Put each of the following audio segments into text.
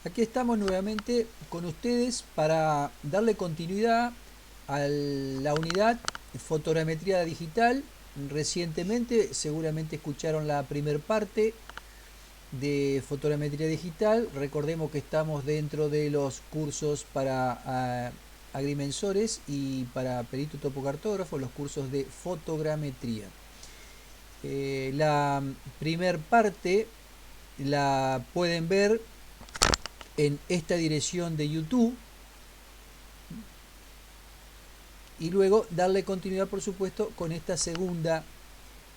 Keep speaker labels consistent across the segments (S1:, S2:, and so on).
S1: Aquí estamos nuevamente con ustedes para darle continuidad a la unidad fotogrametría digital. Recientemente seguramente escucharon la primer parte de fotogrametría digital. Recordemos que estamos dentro de los cursos para agrimensores y para perito topocartógrafo, los cursos de fotogrametría. La primer parte la pueden ver en esta dirección de YouTube y luego darle continuidad, por supuesto, con esta segunda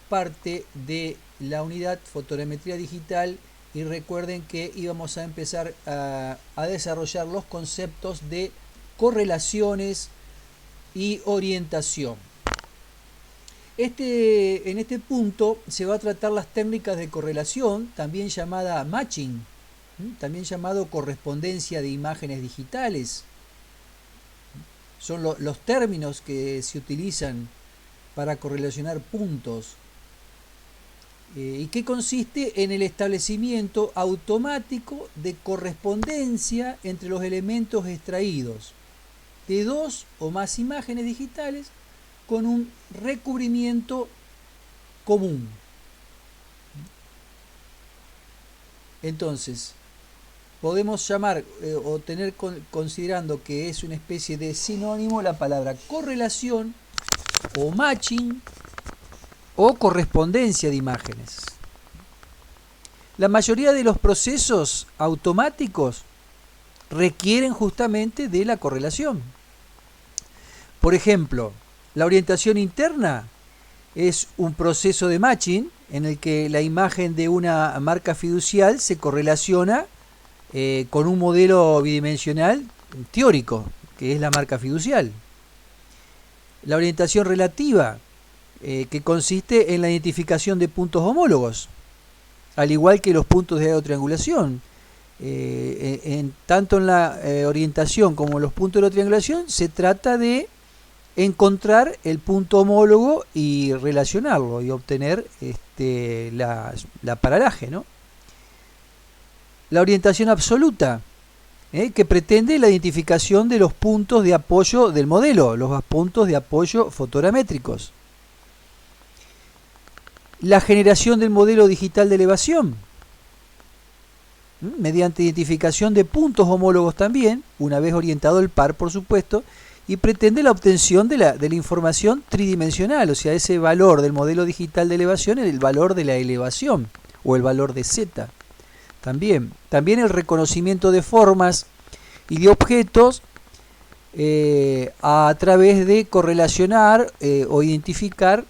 S1: parte de la unidad fotogrametría digital. Y recuerden que íbamos a empezar a desarrollar los conceptos de correlaciones y orientación. En este punto se va a tratar las técnicas de correlación, también llamada matching, también llamado correspondencia de imágenes digitales. Son los términos que se utilizan para correlacionar puntos, y que consiste en el establecimiento automático de correspondencia entre los elementos extraídos de dos o más imágenes digitales con un recubrimiento común. Entonces, podemos llamar o tener considerando que es una especie de sinónimo la palabra correlación o matching o correspondencia de imágenes. La mayoría de los procesos automáticos requieren justamente de la correlación. Por ejemplo, la orientación interna es un proceso de matching en el que la imagen de una marca fiducial se correlaciona con un modelo bidimensional teórico, que es la marca fiducial. La orientación relativa, que consiste en la identificación de puntos homólogos, al igual que los puntos de triangulación. Tanto en la orientación como en los puntos de triangulación se trata de encontrar el punto homólogo y relacionarlo y obtener la paralaje, ¿no? La orientación absoluta, que pretende la identificación de los puntos de apoyo del modelo, los puntos de apoyo fotogramétricos. La generación del modelo digital de elevación, mediante identificación de puntos homólogos también, una vez orientado el par, por supuesto, y pretende la obtención de la información tridimensional, o sea, ese valor del modelo digital de elevación es el valor de la elevación, o el valor de Z. También el reconocimiento de formas y de objetos a través de correlacionar o identificar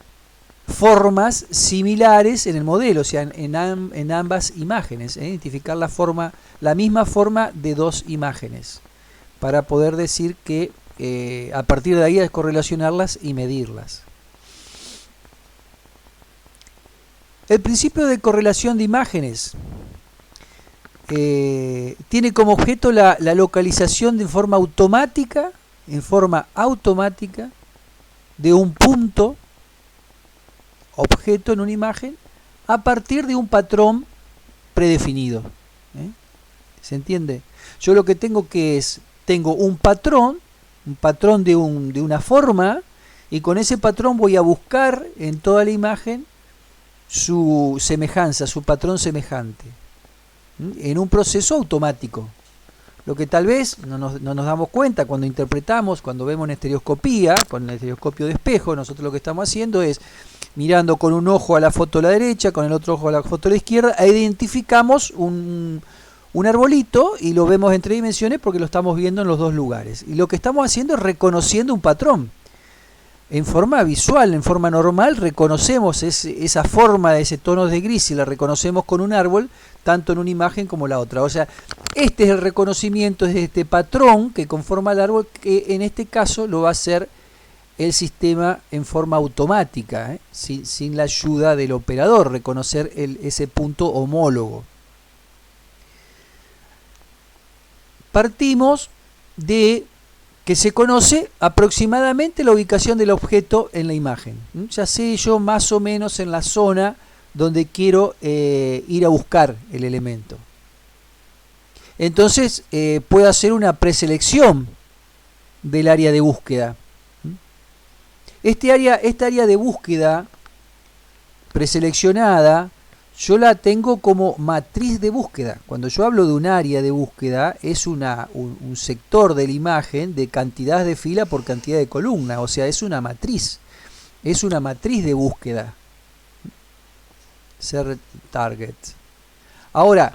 S1: formas similares en el modelo, o sea, en ambas imágenes, identificar la misma forma de dos imágenes, para poder decir que a partir de ahí es correlacionarlas y medirlas. El principio de correlación de imágenes tiene como objeto la localización de forma automática, de un punto objeto en una imagen a partir de un patrón predefinido. ¿Se entiende? Yo lo que tengo tengo un patrón de una forma, y con ese patrón voy a buscar en toda la imagen su semejanza, su patrón semejante, en un proceso automático. Lo que tal vez no nos damos cuenta cuando interpretamos, cuando vemos en estereoscopía, con el estereoscopio de espejo, nosotros lo que estamos haciendo es mirando con un ojo a la foto a la derecha, con el otro ojo a la foto a la izquierda, e identificamos un arbolito y lo vemos en tres dimensiones porque lo estamos viendo en los dos lugares. Y lo que estamos haciendo es reconociendo un patrón. En forma visual, en forma normal, reconocemos esa forma de ese tono de gris y la reconocemos con un árbol, tanto en una imagen como la otra. O sea, este es el reconocimiento de este patrón que conforma el árbol, que en este caso lo va a hacer el sistema en forma automática, sin la ayuda del operador, reconocer ese punto homólogo. Partimos de que se conoce aproximadamente la ubicación del objeto en la imagen. Ya sé yo más o menos en la zona donde quiero ir a buscar el elemento. entonces puedo hacer una preselección del área de búsqueda. Esta área de búsqueda preseleccionada, yo la tengo como matriz de búsqueda. Cuando yo hablo de un área de búsqueda, es un sector de la imagen de cantidad de fila por cantidad de columna, o sea, es una matriz de búsqueda. Ser target. Ahora,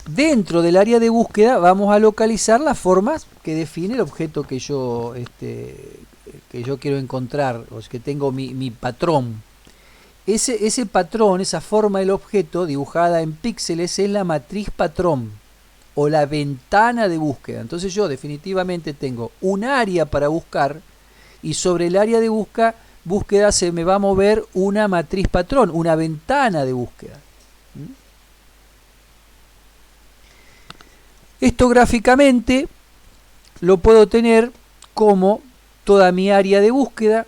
S1: dentro del área de búsqueda vamos a localizar las formas que define el objeto que yo quiero encontrar, o que tengo mi patrón. Ese patrón, esa forma del objeto dibujada en píxeles es la matriz patrón o la ventana de búsqueda. Entonces yo definitivamente tengo un área para buscar y sobre el área de búsqueda se me va a mover una matriz patrón, una ventana de búsqueda. Esto gráficamente lo puedo tener como toda mi área de búsqueda,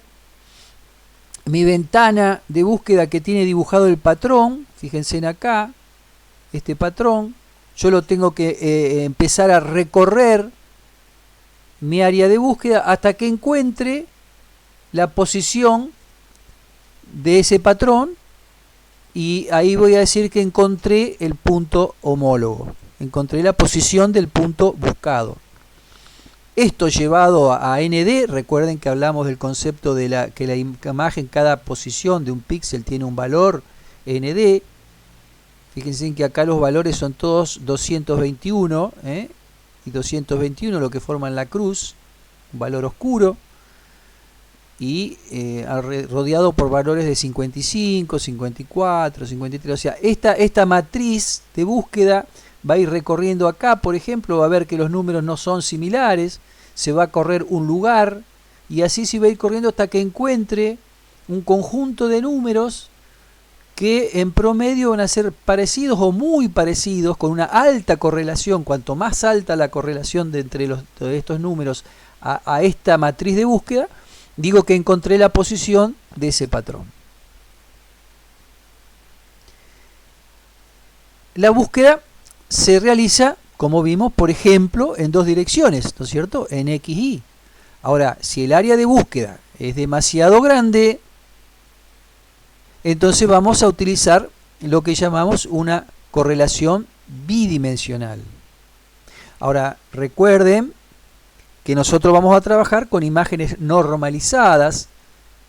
S1: mi ventana de búsqueda que tiene dibujado el patrón. Fíjense en acá, este patrón, yo lo tengo que empezar a recorrer mi área de búsqueda hasta que encuentre la posición de ese patrón, y ahí voy a decir que encontré el punto homólogo, encontré la posición del punto buscado. Esto llevado a ND, recuerden que hablamos del concepto de que la imagen, cada posición de un píxel tiene un valor ND. Fíjense en que acá los valores son todos 221, y 221 lo que forman la cruz, un valor oscuro, y rodeado por valores de 55, 54, 53. O sea, esta matriz de búsqueda va a ir recorriendo acá, por ejemplo, va a ver que los números no son similares, se va a correr un lugar, y así se va a ir corriendo hasta que encuentre un conjunto de números que en promedio van a ser parecidos o muy parecidos, con una alta correlación. Cuanto más alta la correlación de entre estos números a esta matriz de búsqueda, digo que encontré la posición de ese patrón. La búsqueda se realiza, como vimos, por ejemplo, en dos direcciones, ¿no es cierto? En X, Y. Ahora, si el área de búsqueda es demasiado grande, entonces vamos a utilizar lo que llamamos una correlación bidimensional. Ahora, recuerden que nosotros vamos a trabajar con imágenes normalizadas,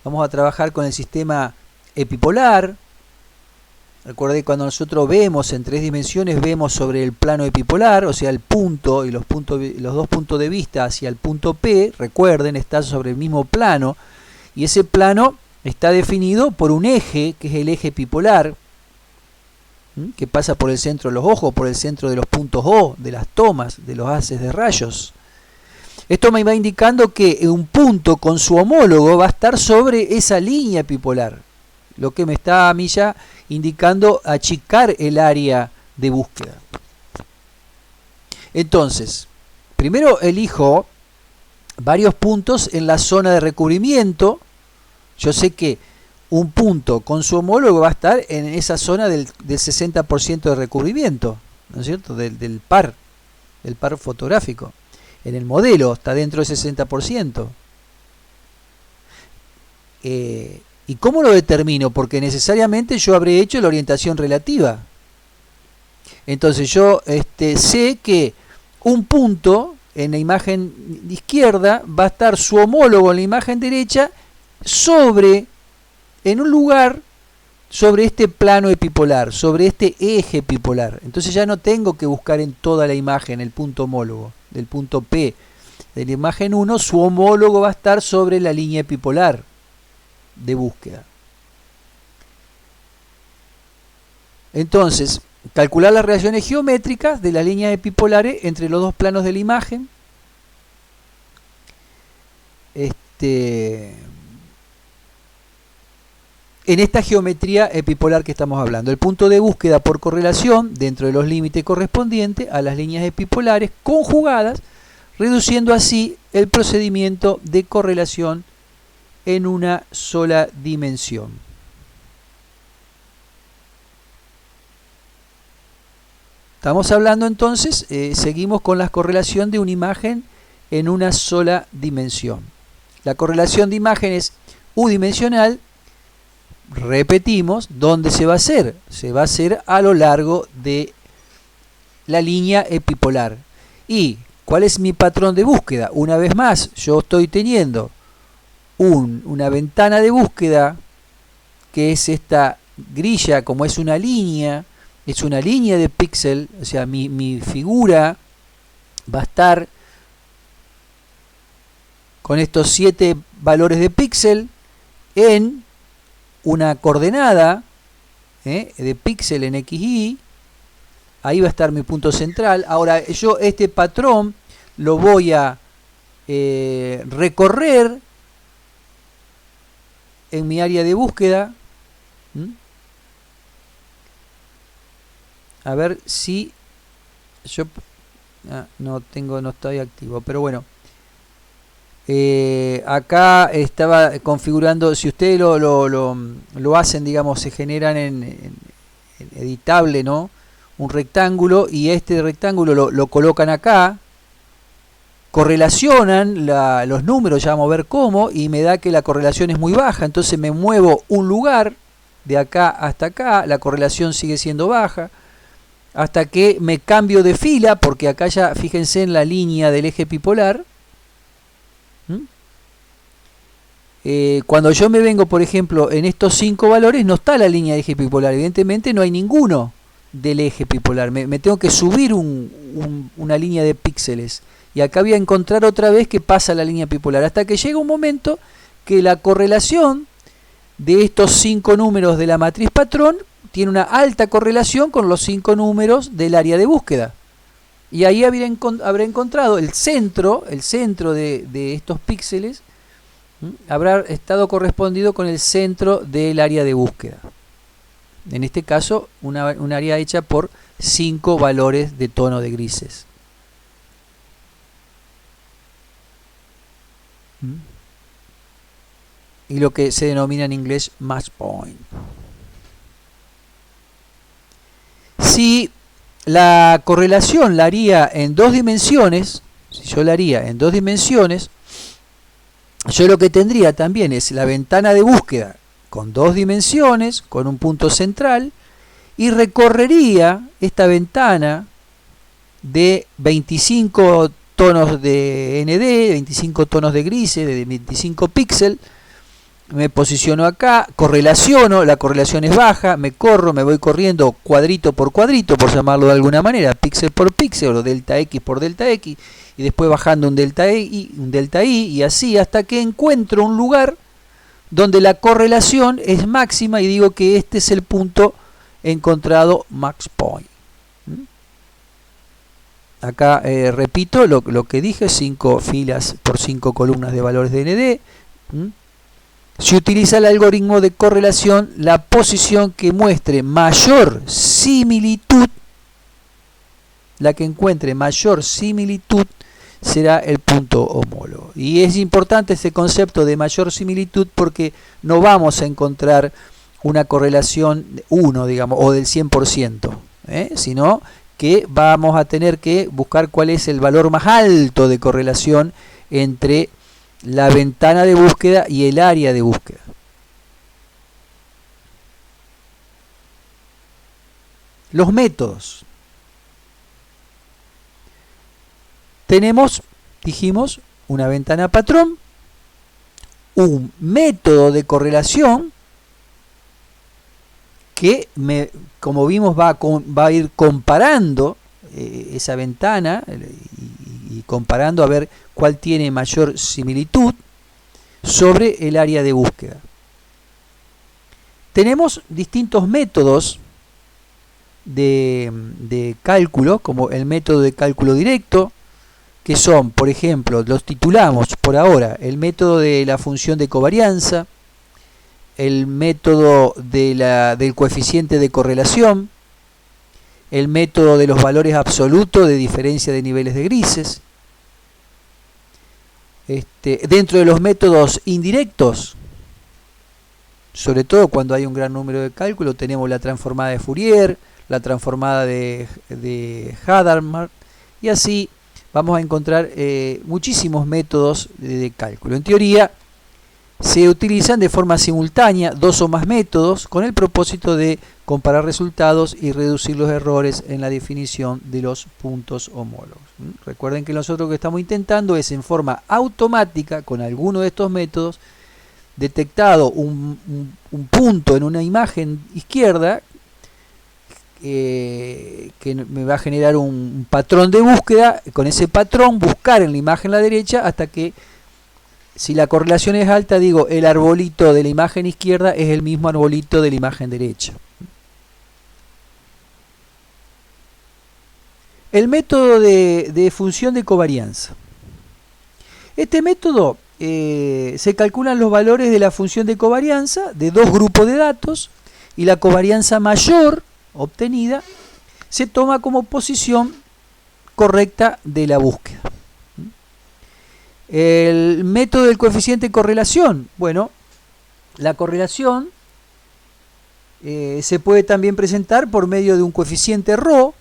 S1: vamos a trabajar con el sistema epipolar. Recuerden que cuando nosotros vemos en 3 dimensiones, vemos sobre el plano epipolar, o sea, el punto y los dos puntos de vista hacia el punto P, recuerden, está sobre el mismo plano, y ese plano está definido por un eje, que es el eje epipolar, que pasa por el centro de los ojos, por el centro de los puntos O, de las tomas, de los haces de rayos. Esto me va indicando que un punto con su homólogo va a estar sobre esa línea epipolar, lo que me está a mí ya indicando achicar el área de búsqueda. Entonces, primero elijo varios puntos en la zona de recubrimiento. Yo sé que un punto con su homólogo va a estar en esa zona del 60% de recubrimiento, ¿no es cierto? Del par fotográfico. En el modelo está dentro del 60%. ¿Y cómo lo determino? Porque necesariamente yo habré hecho la orientación relativa. Entonces yo sé que un punto en la imagen izquierda va a estar su homólogo en la imagen derecha en un lugar sobre este plano epipolar, sobre este eje epipolar. Entonces ya no tengo que buscar en toda la imagen el punto homólogo. Del punto P de la imagen 1, su homólogo va a estar sobre la línea epipolar de búsqueda. Entonces, calcular las relaciones geométricas de las líneas epipolares entre los dos planos de la imagen. En esta geometría epipolar que estamos hablando, el punto de búsqueda por correlación dentro de los límites correspondientes a las líneas epipolares conjugadas, reduciendo así el procedimiento de correlación en una sola dimensión. Estamos hablando entonces, seguimos con la correlación de una imagen en una sola dimensión. La correlación de imágenes unidimensional, repetimos, ¿dónde se va a hacer? Se va a hacer a lo largo de la línea epipolar. ¿Y cuál es mi patrón de búsqueda? Una vez más, yo estoy teniendo una ventana de búsqueda, que es esta grilla, como es una línea de píxel, o sea, mi figura va a estar con estos 7 valores de píxel en una coordenada de píxel en XY. Ahí va a estar mi punto central. Ahora yo este patrón lo voy a recorrer en mi área de búsqueda. A ver si yo no estoy activo, pero bueno, acá estaba configurando. Si ustedes lo hacen, digamos, se generan en editable, ¿no?, un rectángulo, y este rectángulo lo colocan acá, correlacionan los números, ya vamos a ver cómo, y me da que la correlación es muy baja. Entonces me muevo un lugar de acá hasta acá, la correlación sigue siendo baja, hasta que me cambio de fila, porque acá ya fíjense en la línea del eje epipolar. Cuando yo me vengo, por ejemplo, en estos 5 valores, no está la línea de eje epipolar, evidentemente no hay ninguno del eje epipolar, me tengo que subir una línea de píxeles, y acá voy a encontrar otra vez que pasa la línea epipolar, hasta que llega un momento que la correlación de estos 5 números de la matriz patrón tiene una alta correlación con los 5 números del área de búsqueda, y ahí habré encontrado el centro de estos píxeles, habrá estado correspondido con el centro del área de búsqueda. En este caso, un área hecha por 5 valores de tono de grises. Y lo que se denomina en inglés match point. Si la correlación la haría en 2 dimensiones, yo lo que tendría también es la ventana de búsqueda con 2 dimensiones, con un punto central, y recorrería esta ventana de 25 tonos de ND, 25 tonos de grises, de 25 píxeles. Me posiciono acá, correlaciono, la correlación es baja, me voy corriendo cuadrito por cuadrito, por llamarlo de alguna manera, píxel por píxel, o delta X por delta X, y después bajando un delta Y, y así hasta que encuentro un lugar donde la correlación es máxima, y digo que este es el punto encontrado, max point. Acá repito lo que dije, 5 filas por 5 columnas de valores de ND. Se utiliza el algoritmo de correlación, la posición que muestre mayor similitud, la que encuentre mayor similitud será el punto homólogo. Y es importante este concepto de mayor similitud, porque no vamos a encontrar una correlación 1, digamos, o del 100%, sino que vamos a tener que buscar cuál es el valor más alto de correlación entre la ventana de búsqueda y el área de búsqueda. Los métodos. Tenemos, dijimos, una ventana patrón, un método de correlación que, como vimos, va a ir comparando esa ventana y comparando a ver cuál tiene mayor similitud sobre el área de búsqueda. Tenemos distintos métodos de cálculo, como el método de cálculo directo, que son, por ejemplo, los titulamos por ahora, el método de la función de covarianza, el método del coeficiente de correlación, el método de los valores absolutos de diferencia de niveles de grises. Dentro de los métodos indirectos, sobre todo cuando hay un gran número de cálculos, tenemos la transformada de Fourier, la transformada de Hadamard, y así vamos a encontrar muchísimos métodos de cálculo. En teoría se utilizan de forma simultánea dos o más métodos con el propósito de comparar resultados y reducir los errores en la definición de los puntos homólogos. Recuerden que nosotros lo que estamos intentando es en forma automática, con alguno de estos métodos, detectado un punto en una imagen izquierda que me va a generar un patrón de búsqueda. Con ese patrón buscar en la imagen a la derecha hasta que, si la correlación es alta, digo, el arbolito de la imagen izquierda es el mismo arbolito de la imagen derecha. El método de función de covarianza. Este método se calculan los valores de la función de covarianza de dos grupos de datos, y la covarianza mayor obtenida se toma como posición correcta de la búsqueda. El método del coeficiente de correlación. Bueno, la correlación se puede también presentar por medio de un coeficiente ρ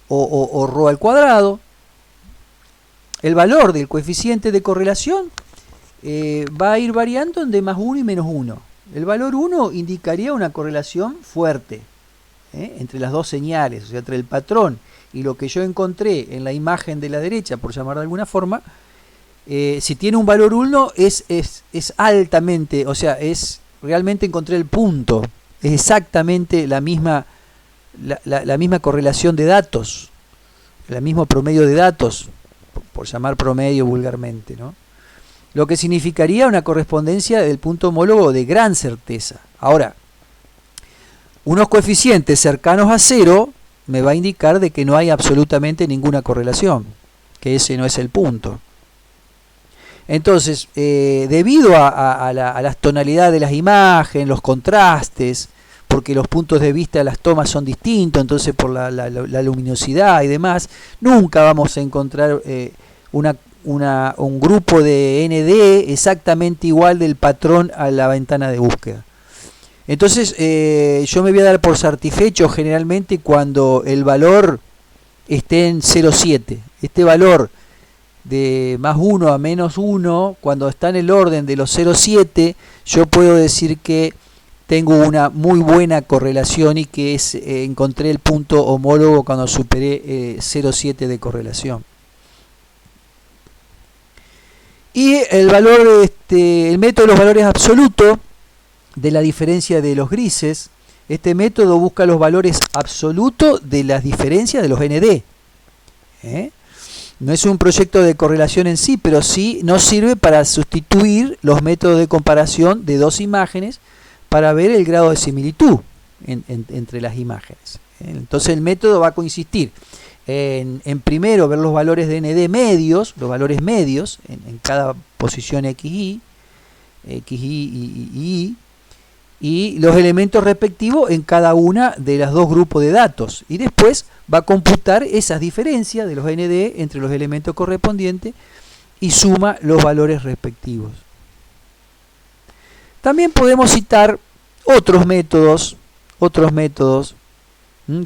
S1: o ρ al cuadrado. El valor del coeficiente de correlación va a ir variando en de más 1 y menos 1. El valor 1 indicaría una correlación fuerte entre las dos señales, o sea, entre el patrón y lo que yo encontré en la imagen de la derecha, por llamar de alguna forma. Si tiene un valor 1 es altamente, o sea, realmente encontré el punto, es exactamente la misma correlación de datos, el mismo promedio de datos, por llamar promedio vulgarmente, ¿no? Lo que significaría una correspondencia del punto homólogo de gran certeza. Ahora, unos coeficientes cercanos a 0 me va a indicar de que no hay absolutamente ninguna correlación, que ese no es el punto. Entonces, debido a las tonalidades de las imágenes, los contrastes, porque los puntos de vista de las tomas son distintos, entonces por la luminosidad y demás, nunca vamos a encontrar un grupo de ND exactamente igual del patrón a la ventana de búsqueda. Entonces, yo me voy a dar por satisfecho generalmente cuando el valor esté en 0,7. Este valor de más 1 a menos 1, cuando está en el orden de los 0,7, yo puedo decir que tengo una muy buena correlación y que encontré el punto homólogo cuando superé 0,7 de correlación. Y el valor, el método de los valores absolutos de la diferencia de los grises. Este método busca los valores absolutos de las diferencias de los ND. No es un proyecto de correlación en sí, pero sí nos sirve para sustituir los métodos de comparación de dos imágenes para ver el grado de similitud entre las imágenes. Entonces el método va a consistir en primero ver los valores de ND medios, los valores medios en cada posición XY y los elementos respectivos en cada una de las dos grupos de datos, y después va a computar esas diferencias de los ND entre los elementos correspondientes y suma los valores respectivos. También podemos citar otros métodos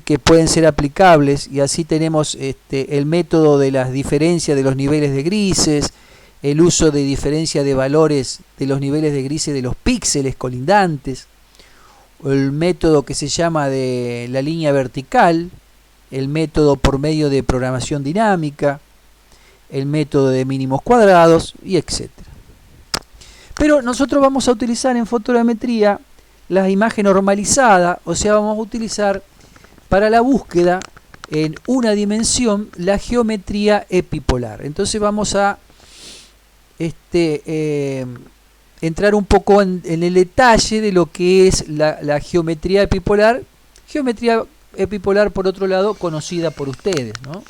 S1: que pueden ser aplicables, y así tenemos el método de las diferencias de los niveles de grises, el uso de diferencia de valores de los niveles de grises de los píxeles colindantes, el método que se llama de la línea vertical, el método por medio de programación dinámica, el método de mínimos cuadrados, y etc. Pero nosotros vamos a utilizar en fotogrametría la imagen normalizada, o sea, vamos a utilizar para la búsqueda en una dimensión la geometría epipolar. Entonces vamos a entrar un poco en el detalle de lo que es la geometría epipolar. Geometría epipolar, por otro lado, conocida por ustedes, ¿no?,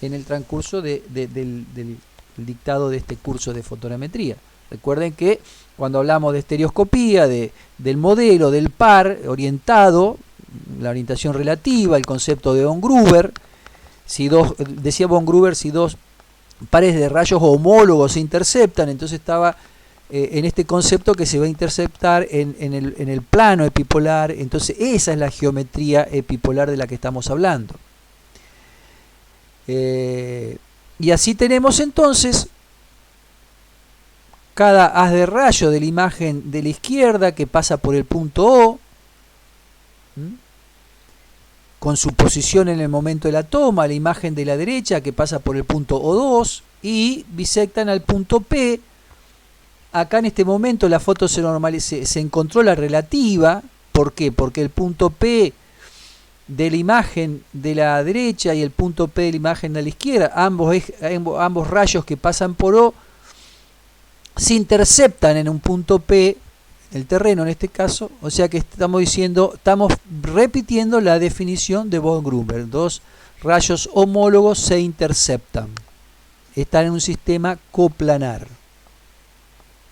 S1: en el transcurso del dictado de este curso de fotogrametría. Recuerden que cuando hablamos de estereoscopía, del modelo, del par orientado, la orientación relativa, el concepto de von Gruber, decía von Gruber, si dos pares de rayos homólogos se interceptan, entonces estaba en este concepto que se va a interceptar en el plano epipolar. Entonces esa es la geometría epipolar de la que estamos hablando. Y así tenemos entonces cada haz de rayo de la imagen de la izquierda que pasa por el punto O, con su posición en el momento de la toma, la imagen de la derecha que pasa por el punto O2 y bisectan al punto P. Acá en este momento la foto se encontró la relativa. ¿Por qué? Porque el punto P de la imagen de la derecha y el punto P de la imagen de la izquierda, ambos rayos que pasan por O, se interceptan en un punto P, el terreno en este caso. O sea que estamos repitiendo la definición de von Grünberg. Dos rayos homólogos se interceptan, están en un sistema coplanar.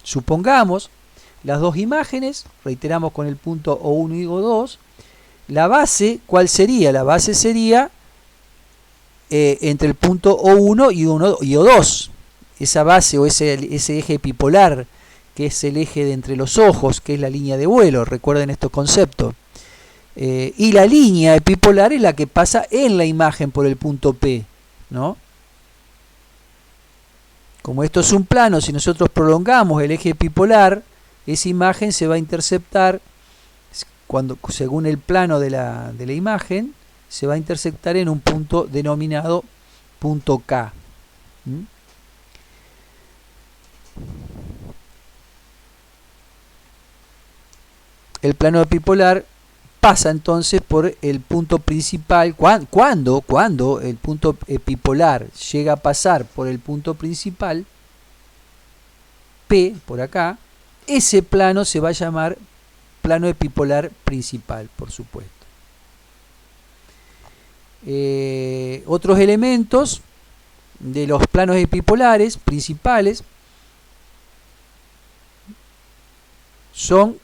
S1: Supongamos las dos imágenes, reiteramos con el punto O1 y O2. La base, ¿cuál sería? La base sería entre el punto O1 y O2. Esa base o ese eje epipolar, que es el eje de entre los ojos, que es la línea de vuelo, recuerden estos conceptos. Y la línea epipolar es la que pasa en la imagen por el punto P, ¿no? Como esto es un plano, si nosotros prolongamos el eje epipolar, esa imagen se va a interceptar, según el plano de la imagen, se va a interceptar en un punto denominado punto K. El plano epipolar pasa entonces por el punto principal. Cuando el punto epipolar llega a pasar por el punto principal, P, por acá, ese plano se va a llamar plano epipolar principal, por supuesto. Otros elementos de los planos epipolares principales son,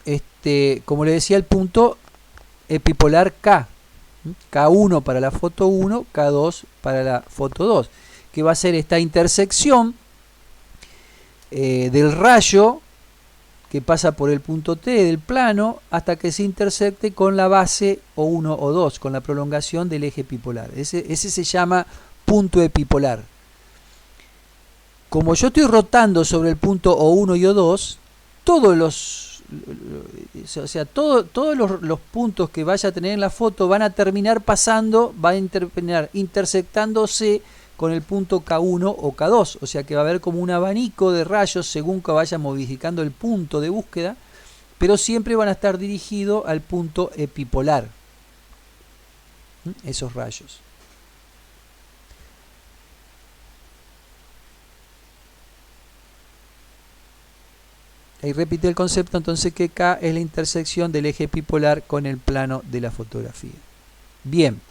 S1: como le decía, el punto epipolar K. K1 para la foto 1, K2 para la foto 2, que va a ser esta intersección del rayo que pasa por el punto T del plano hasta que se intersecte con la base O1 o 2, con la prolongación del eje epipolar. Ese se llama punto epipolar. Como yo estoy rotando sobre el punto O1 y O2, todos los puntos que vaya a tener en la foto van a terminar intersectándose con el punto K1 o K2, o sea que va a haber como un abanico de rayos según que vaya modificando el punto de búsqueda, pero siempre van a estar dirigidos al punto epipolar, esos rayos. Ahí repite el concepto entonces que K es la intersección del eje epipolar con el plano de la fotografía. Bien.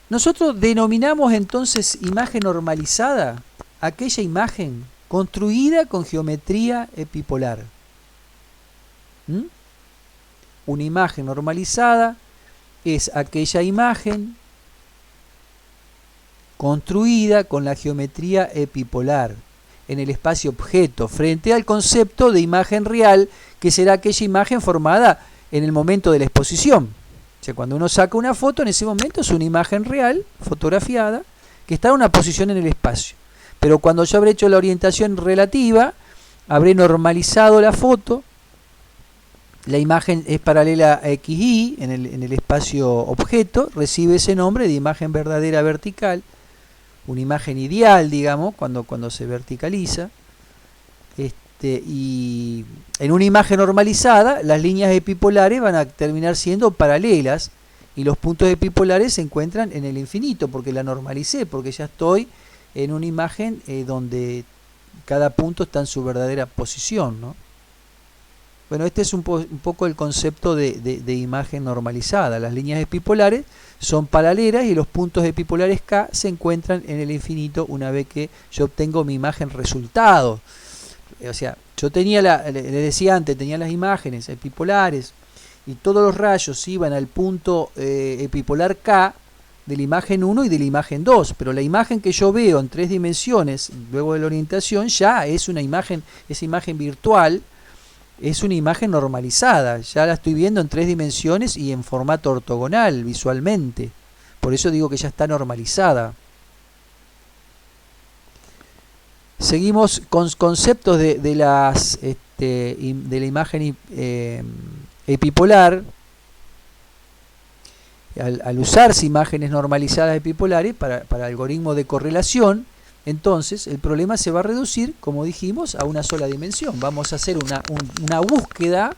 S1: Nosotros denominamos entonces imagen normalizada aquella imagen construida con geometría epipolar. Una imagen normalizada es aquella imagen construida con la geometría epipolar en el espacio objeto, frente al concepto de imagen real, que será aquella imagen formada en el momento de la exposición. O sea, cuando uno saca una foto, en ese momento es una imagen real, fotografiada, que está en una posición en el espacio. Pero cuando yo habré hecho la orientación relativa, habré normalizado la foto, la imagen es paralela a XY en el espacio objeto, recibe ese nombre de imagen verdadera vertical, una imagen ideal, digamos, cuando se verticaliza. Y en una imagen normalizada, las líneas epipolares van a terminar siendo paralelas y los puntos epipolares se encuentran en el infinito, porque la normalicé, porque ya estoy en una imagen donde cada punto está en su verdadera posición, ¿no? Bueno, este es un poco el concepto de imagen normalizada. Las líneas epipolares son paralelas y los puntos epipolares K se encuentran en el infinito una vez que yo obtengo mi imagen resultado. O sea, yo tenía, les decía antes, tenía las imágenes epipolares y todos los rayos iban al punto epipolar K. de la imagen 1 y de la imagen 2, pero la imagen que yo veo en 3 dimensiones luego de la orientación ya es una imagen, esa imagen virtual es una imagen normalizada, ya la estoy viendo en 3 dimensiones y en formato ortogonal visualmente, por eso digo que ya está normalizada. Seguimos con conceptos de la imagen epipolar. Al usarse imágenes normalizadas epipolares para algoritmos de correlación, entonces el problema se va a reducir, como dijimos, a una sola dimensión. Vamos a hacer una búsqueda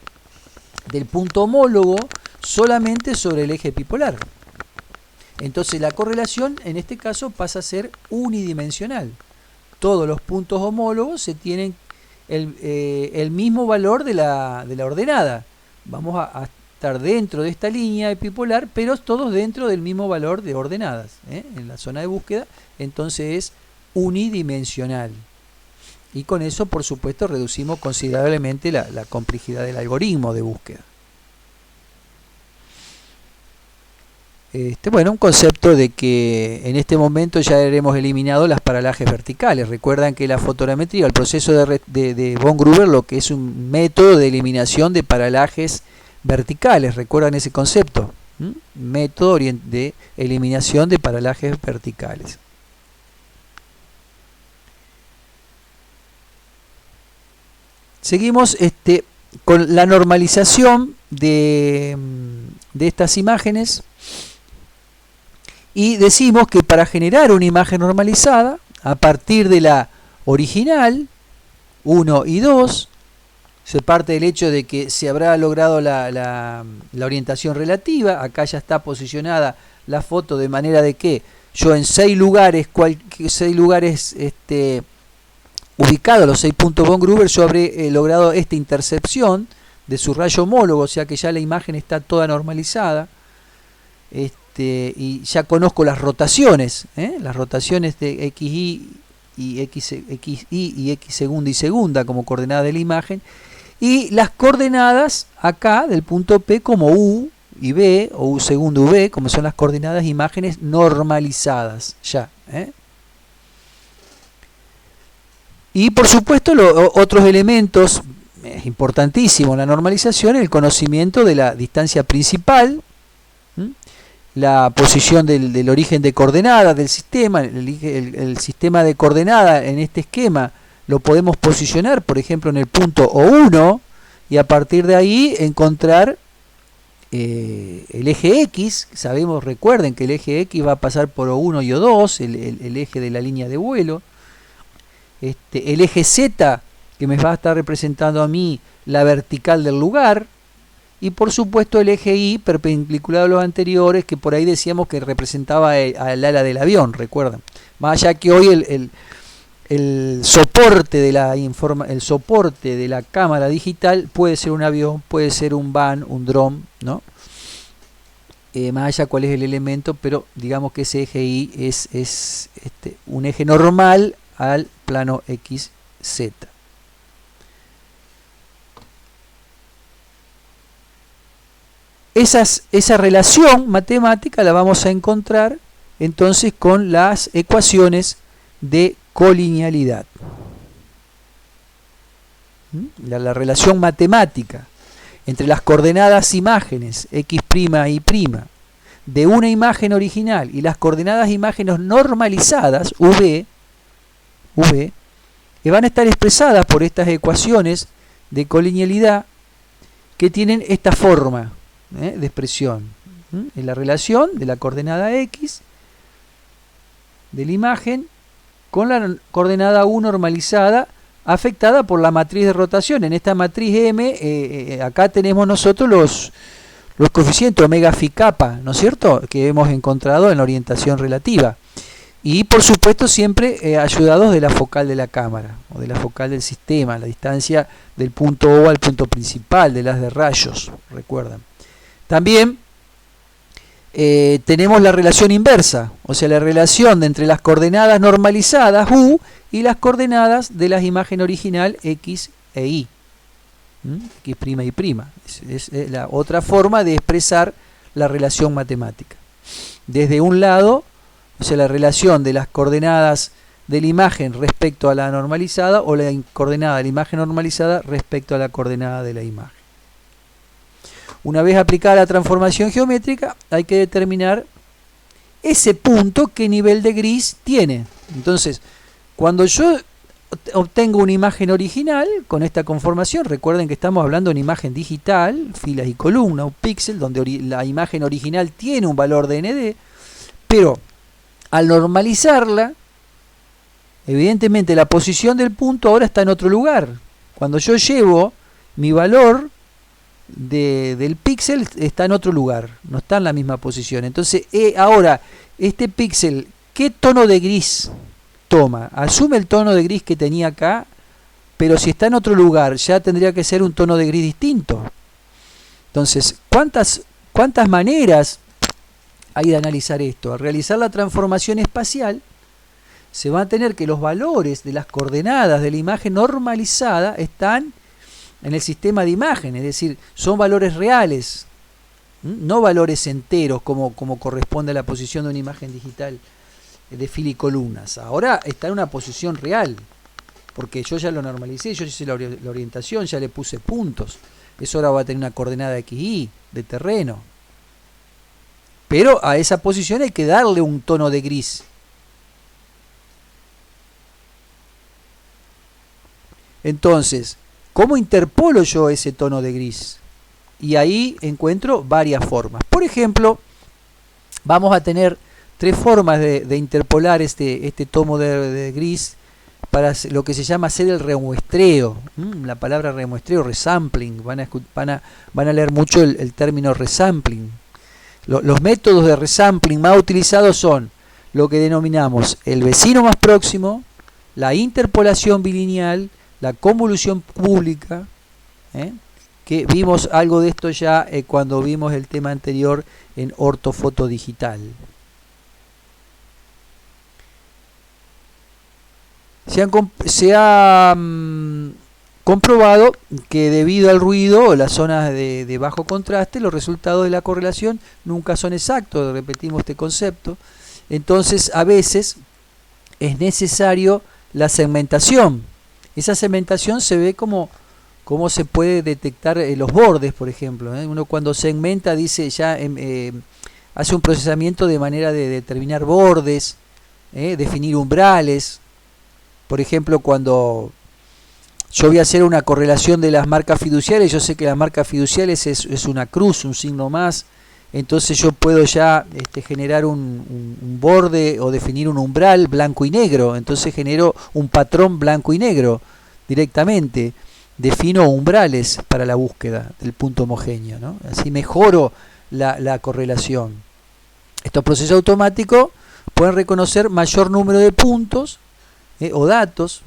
S1: del punto homólogo solamente sobre el eje epipolar. Entonces la correlación en este caso pasa a ser unidimensional. Todos los puntos homólogos se tienen el mismo valor de la ordenada. Vamos a estar dentro de esta línea epipolar, pero todos dentro del mismo valor de ordenadas, en la zona de búsqueda. Entonces es unidimensional. Y con eso, por supuesto, reducimos considerablemente la complejidad del algoritmo de búsqueda. Bueno, un concepto de que en este momento ya habremos eliminado las paralajes verticales. Recuerdan que la fotogrametría, el proceso de von Gruber, lo que es un método de eliminación de paralajes verticales. ¿Recuerdan ese concepto? Método de eliminación de paralajes verticales. Seguimos con la normalización de estas imágenes. Y decimos que para generar una imagen normalizada, a partir de la original, 1 y 2, se parte del hecho de que se habrá logrado la orientación relativa. Acá ya está posicionada la foto de manera de que yo en 6 lugares, ubicados los 6 puntos von Gruber, yo habré logrado esta intercepción de su rayo homólogo, o sea que ya la imagen está toda normalizada. Y ya conozco las rotaciones de XY y XY y X segunda y segunda como coordenada de la imagen, y las coordenadas acá del punto P como U y B, o U segundo V, como son las coordenadas de imágenes normalizadas ya. Y por supuesto otros elementos importantísimos en la normalización, el conocimiento de la distancia principal, la posición del origen de coordenadas del sistema. El sistema de coordenadas en este esquema lo podemos posicionar, por ejemplo, en el punto O1, y a partir de ahí encontrar el eje X. Sabemos, recuerden que el eje X va a pasar por O1 y O2, el eje de la línea de vuelo. El eje Z, que me va a estar representando a mí la vertical del lugar. Y por supuesto el eje Y perpendicular a los anteriores, que por ahí decíamos que representaba al ala del avión, recuerdan. Más allá que hoy el soporte de la cámara digital puede ser un avión, puede ser un van, un dron, ¿no? Más allá cuál es el elemento, pero digamos que ese eje Y es un eje normal al plano XZ. Esa relación matemática la vamos a encontrar entonces con las ecuaciones de colinealidad. La relación matemática entre las coordenadas imágenes X' y Y de una imagen original y las coordenadas imágenes normalizadas V, que van a estar expresadas por estas ecuaciones de colinealidad que tienen esta forma de expresión, en la relación de la coordenada X de la imagen con la coordenada U normalizada afectada por la matriz de rotación. En esta matriz M, acá tenemos nosotros los coeficientes omega phi kappa, ¿no es cierto?, que hemos encontrado en la orientación relativa. Y por supuesto siempre ayudados de la focal de la cámara o de la focal del sistema, la distancia del punto O al punto principal del haz de rayos, recuerdan. También tenemos la relación inversa, o sea, la relación entre las coordenadas normalizadas U y las coordenadas de la imagen original X e Y. X' y Y. Es la otra forma de expresar la relación matemática desde un lado, o sea, la relación de las coordenadas de la imagen respecto a la normalizada o la coordenada de la imagen normalizada respecto a la coordenada de la imagen. Una vez aplicada la transformación geométrica, hay que determinar ese punto qué nivel de gris tiene. Entonces, cuando yo obtengo una imagen original con esta conformación, recuerden que estamos hablando de una imagen digital, filas y columnas, un píxel, donde la imagen original tiene un valor de nd, pero al normalizarla, evidentemente la posición del punto ahora está en otro lugar. Cuando yo llevo mi valor del píxel, está en otro lugar, no está en la misma posición. Entonces ahora este píxel, ¿qué tono de gris toma? Asume el tono de gris que tenía acá, pero si está en otro lugar ya tendría que ser un tono de gris distinto. Entonces, ¿cuántas maneras hay de analizar esto? Al realizar la transformación espacial, se va a tener que los valores de las coordenadas de la imagen normalizada están en el sistema de imagen, es decir, son valores reales, no valores enteros como corresponde a la posición de una imagen digital de fila y columnas. Ahora está en una posición real, porque yo ya lo normalicé, yo hice la orientación, ya le puse puntos. Eso ahora va a tener una coordenada XY de terreno. Pero a esa posición hay que darle un tono de gris. Entonces, ¿cómo interpolo yo ese tono de gris? Y ahí encuentro varias formas. Por ejemplo, vamos a tener tres formas de interpolar este tono de gris para lo que se llama hacer el remuestreo. La palabra remuestreo, resampling, van a leer mucho el término resampling. Los métodos de resampling más utilizados son lo que denominamos el vecino más próximo, la interpolación bilineal, la convolución pública, que vimos algo de esto ya cuando vimos el tema anterior en ortofoto digital. Se ha comprobado que debido al ruido o las zonas de bajo contraste, los resultados de la correlación nunca son exactos, repetimos este concepto. Entonces, a veces es necesario la segmentación. Esa segmentación se ve como se puede detectar los bordes, por ejemplo. Uno cuando segmenta dice ya hace un procesamiento de manera de determinar bordes, definir umbrales. Por ejemplo, cuando yo voy a hacer una correlación de las marcas fiduciales, yo sé que las marcas fiduciales es una cruz, un signo más. Entonces yo puedo ya generar un borde o definir un umbral blanco y negro. Entonces genero un patrón blanco y negro directamente. Defino umbrales para la búsqueda del punto homogéneo, ¿no? Así mejoro la correlación. Estos procesos automáticos pueden reconocer mayor número de puntos o datos.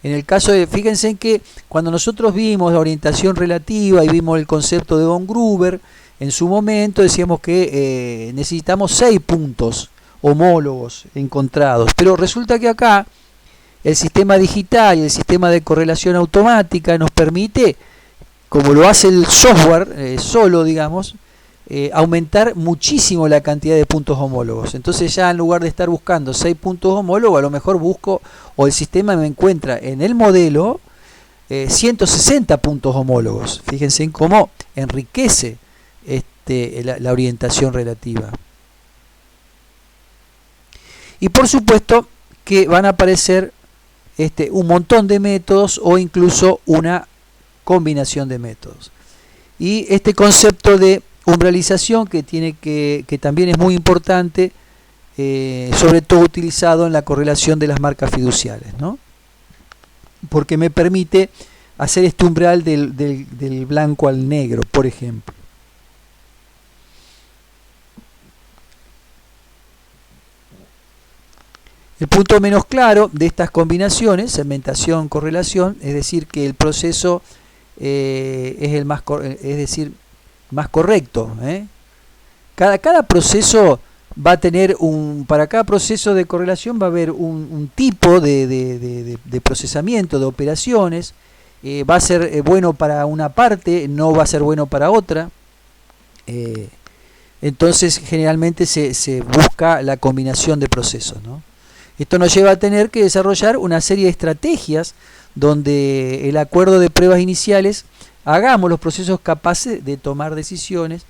S1: En el caso de, fíjense en que cuando nosotros vimos la orientación relativa y vimos el concepto de von Gruber, en su momento decíamos que necesitamos 6 puntos homólogos encontrados, pero resulta que acá el sistema digital y el sistema de correlación automática nos permite, como lo hace el software solo, digamos, aumentar muchísimo la cantidad de puntos homólogos. Entonces ya en lugar de estar buscando 6 puntos homólogos, a lo mejor busco, o el sistema me encuentra en el modelo 160 puntos homólogos. Fíjense en cómo enriquece la orientación relativa. Y por supuesto que van a aparecer un montón de métodos o incluso una combinación de métodos. Y este concepto de umbralización que también es muy importante, sobre todo utilizado en la correlación de las marcas fiduciales, ¿no? Porque me permite hacer este umbral del blanco al negro, por ejemplo. El punto menos claro de estas combinaciones, segmentación, correlación, es decir, que el proceso es el más correcto. Cada proceso va a tener para cada proceso de correlación va a haber un tipo de procesamiento, de operaciones. Va a ser bueno para una parte, no va a ser bueno para otra. entonces generalmente se busca la combinación de procesos, ¿no? Esto nos lleva a tener que desarrollar una serie de estrategias donde el acuerdo de pruebas iniciales hagamos los procesos capaces de tomar decisiones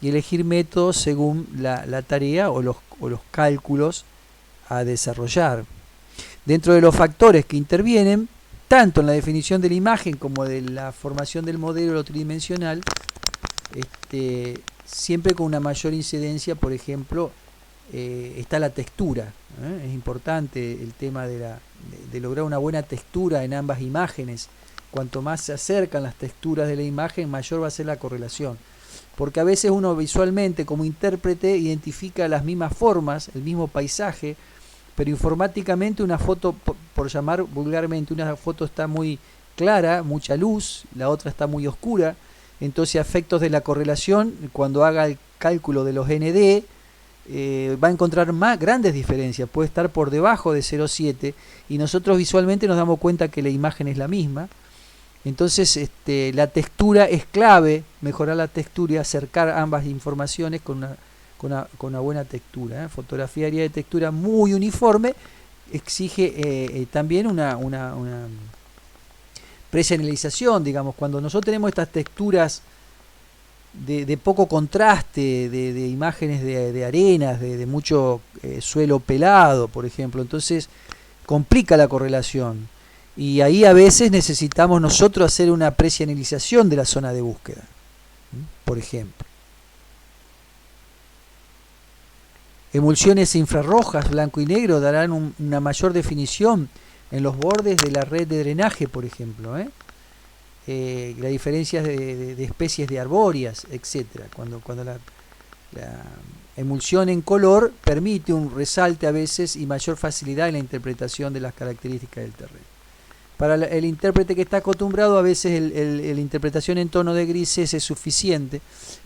S1: y elegir métodos según la tarea o los cálculos a desarrollar. Dentro de los factores que intervienen, tanto en la definición de la imagen como de la formación del modelo tridimensional, siempre con una mayor incidencia, por ejemplo, está la textura. Es importante el tema de lograr una buena textura en ambas imágenes. Cuanto más se acercan las texturas de la imagen, mayor va a ser la correlación. Porque a veces uno visualmente, como intérprete, identifica las mismas formas, el mismo paisaje, pero informáticamente una foto, por llamar vulgarmente, una foto está muy clara, mucha luz, la otra está muy oscura. Entonces, a efectos de la correlación, cuando haga el cálculo de los ND, va a encontrar más grandes diferencias, puede estar por debajo de 0,7 y nosotros visualmente nos damos cuenta que la imagen es la misma. Entonces la textura es clave, mejorar la textura y acercar ambas informaciones con una buena textura. Fotografía de textura muy uniforme exige también una presencialización, digamos, cuando nosotros tenemos estas texturas de poco contraste, de imágenes de arenas, de mucho suelo pelado, por ejemplo, entonces complica la correlación y ahí a veces necesitamos nosotros hacer una presencialización de la zona de búsqueda, por ejemplo. Emulsiones infrarrojas, blanco y negro, darán una mayor definición en los bordes de la red de drenaje, por ejemplo, las diferencias de especies de arbóreas, etcétera. Cuando la emulsión en color permite un resalte a veces y mayor facilidad en la interpretación de las características del terreno. Para el intérprete que está acostumbrado, a veces la interpretación en tono de grises es suficiente,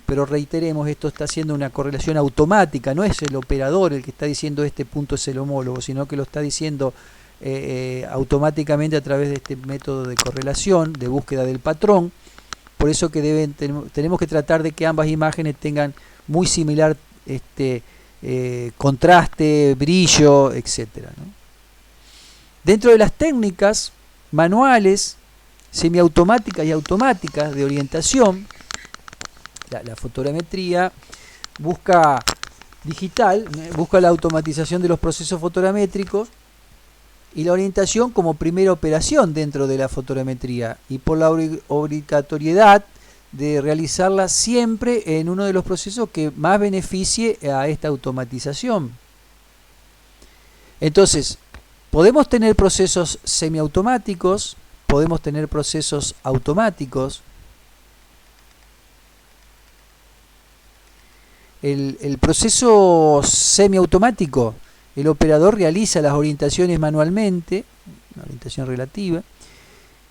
S1: pero reiteremos, esto está haciendo una correlación automática, no es el operador el que está diciendo este punto es el homólogo, sino que lo está diciendo automáticamente a través de este método de correlación, de búsqueda del patrón. Por eso que tenemos que tratar de que ambas imágenes tengan muy similar contraste, brillo, etcétera, ¿no? Dentro de las técnicas manuales, semiautomáticas y automáticas de orientación, la fotogrametría busca la automatización de los procesos fotogramétricos y la orientación como primera operación dentro de la fotogrametría, y por la obligatoriedad de realizarla siempre en uno de los procesos que más beneficie a esta automatización. Entonces, podemos tener procesos semiautomáticos, podemos tener procesos automáticos. El proceso semiautomático, el operador realiza las orientaciones manualmente, una orientación relativa,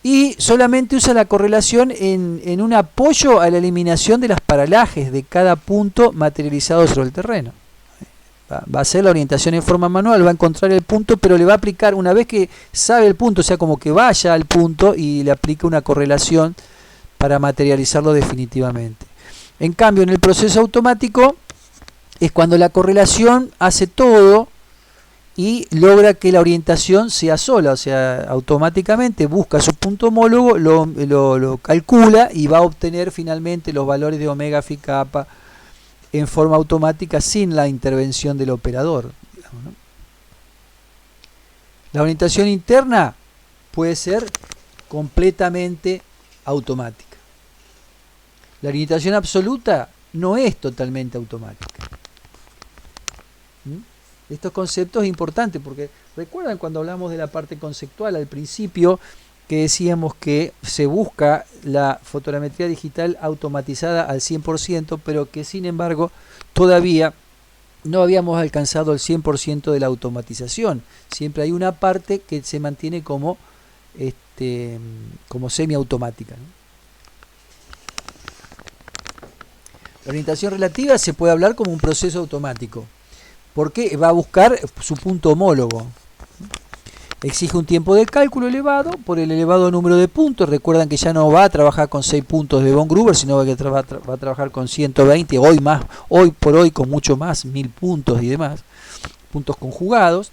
S1: y solamente usa la correlación en un apoyo a la eliminación de las paralajes de cada punto materializado sobre el terreno. Va a hacer la orientación en forma manual, va a encontrar el punto, pero le va a aplicar, una vez que sabe el punto, o sea, como que vaya al punto y le aplica una correlación para materializarlo definitivamente. En cambio, en el proceso automático es cuando la correlación hace todo y logra que la orientación sea sola, o sea, automáticamente busca su punto homólogo, lo calcula y va a obtener finalmente los valores de omega phi kappa en forma automática sin la intervención del operador, digamos, ¿no? La orientación interna puede ser completamente automática. La orientación absoluta no es totalmente automática. Estos conceptos es importante porque recuerdan cuando hablamos de la parte conceptual al principio que decíamos que se busca la fotogrametría digital automatizada al 100%, pero que sin embargo todavía no habíamos alcanzado el 100% de la automatización. Siempre hay una parte que se mantiene como semiautomática, ¿no? La orientación relativa se puede hablar como un proceso automático, porque va a buscar su punto homólogo. Exige un tiempo de cálculo elevado por el elevado número de puntos. Recuerdan que ya no va a trabajar con 6 puntos de von Gruber, sino que va a trabajar con 120, hoy por hoy con mucho más, 1000 puntos y demás, puntos conjugados,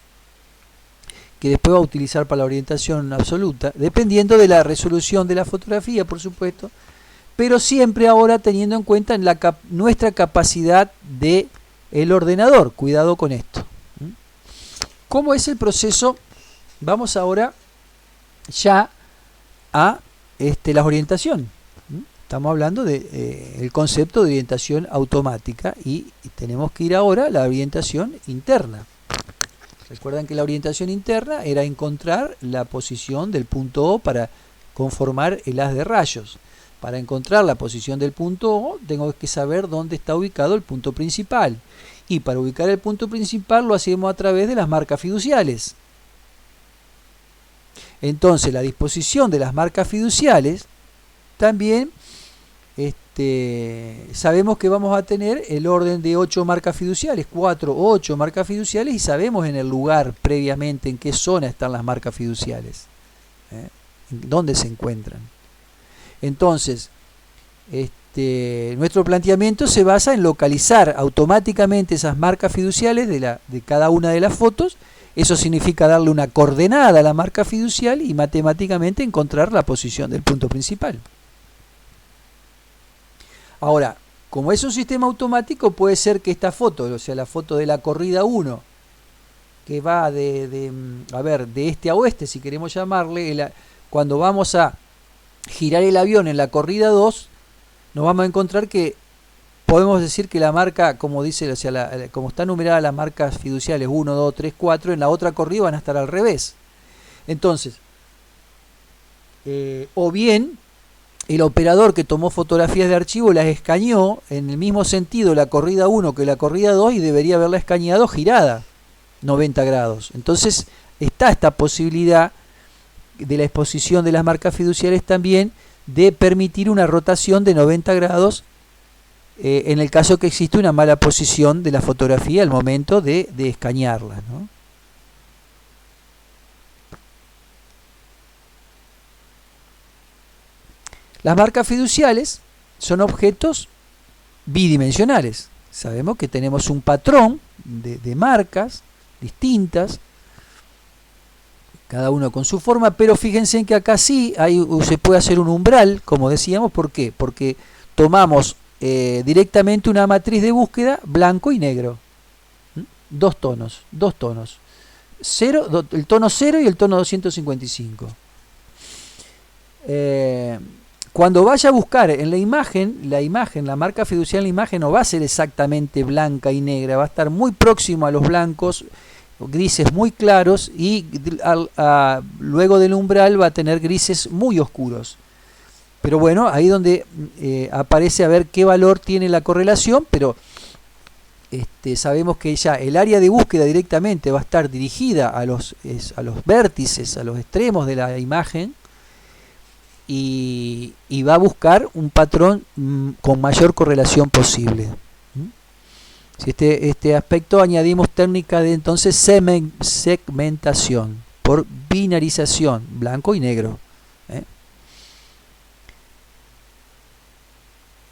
S1: que después va a utilizar para la orientación absoluta, dependiendo de la resolución de la fotografía, por supuesto, pero siempre ahora teniendo en cuenta nuestra capacidad de el ordenador. Cuidado con esto. ¿Cómo es el proceso? Vamos ahora ya a la orientación. Estamos hablando de el concepto de orientación automática y tenemos que ir ahora a la orientación interna. Recuerdan que la orientación interna era encontrar la posición del punto O para conformar el haz de rayos. Para encontrar la posición del punto O tengo que saber dónde está ubicado el punto principal. Y para ubicar el punto principal lo hacemos a través de las marcas fiduciales. Entonces la disposición de las marcas fiduciales también sabemos que vamos a tener el orden de 8 marcas fiduciales, 4 o 8 marcas fiduciales, y sabemos en el lugar previamente en qué zona están las marcas fiduciales, dónde se encuentran. Entonces nuestro planteamiento se basa en localizar automáticamente esas marcas fiduciales de cada una de las fotos. Eso significa darle una coordenada a la marca fiducial y matemáticamente encontrar la posición del punto principal. Ahora, como es un sistema automático, puede ser que esta foto, o sea, la foto de la corrida 1, que va de este a oeste, si queremos llamarle, cuando vamos a girar el avión en la corrida 2, nos vamos a encontrar que podemos decir que la marca, como dice, o sea, como está numerada las marcas fiduciales 1, 2, 3, 4, en la otra corrida van a estar al revés. Entonces, o bien el operador que tomó fotografías de archivo las escaneó en el mismo sentido la corrida 1 que la corrida 2 y debería haberla escaneado girada 90 grados. Entonces está esta posibilidad de la exposición de las marcas fiduciales también de permitir una rotación de 90 grados en el caso que existe una mala posición de la fotografía al momento de escanearla, ¿no? Las marcas fiduciales son objetos bidimensionales. Sabemos que tenemos un patrón de marcas distintas, cada uno con su forma, pero fíjense en que acá sí se puede hacer un umbral, como decíamos. ¿Por qué? Porque tomamos directamente una matriz de búsqueda blanco y negro. Dos tonos. El tono 0 y el tono 255. Cuando vaya a buscar en la imagen, la marca fiducial en la imagen no va a ser exactamente blanca y negra, va a estar muy próximo a los blancos, grises muy claros, y luego del umbral va a tener grises muy oscuros. Pero bueno, ahí donde aparece a ver qué valor tiene la correlación, pero sabemos que ya el área de búsqueda directamente va a estar dirigida a los vértices, a los extremos de la imagen, y va a buscar un patrón con mayor correlación posible. Si este aspecto añadimos técnica de entonces segmentación por binarización, blanco y negro.